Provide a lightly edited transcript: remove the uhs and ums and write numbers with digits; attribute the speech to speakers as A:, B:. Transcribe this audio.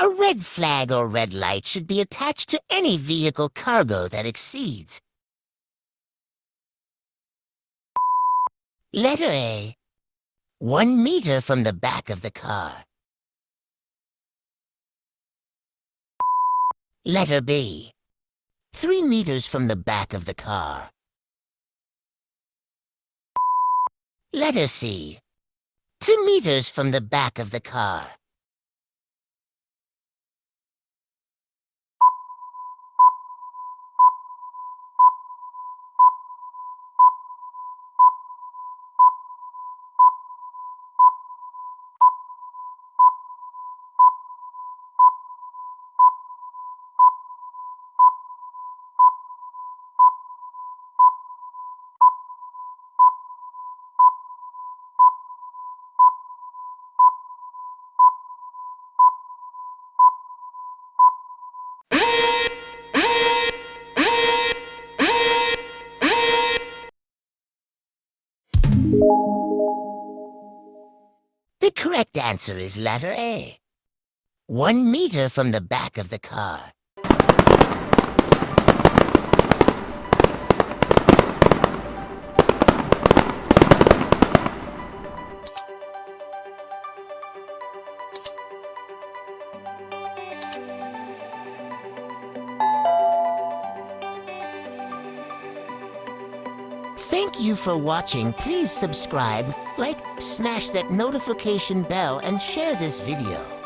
A: A red flag or red light should be attached to any vehicle cargo that exceeds. Letter A. 1 meter from the back of the car. Letter B. 3 meters from the back of the car. Letter C. 2 meters from the back of the car. The correct answer is letter A. 1 meter from the back of the car. Thank you for watching. Please subscribe, like, smash that notification bell, and share this video.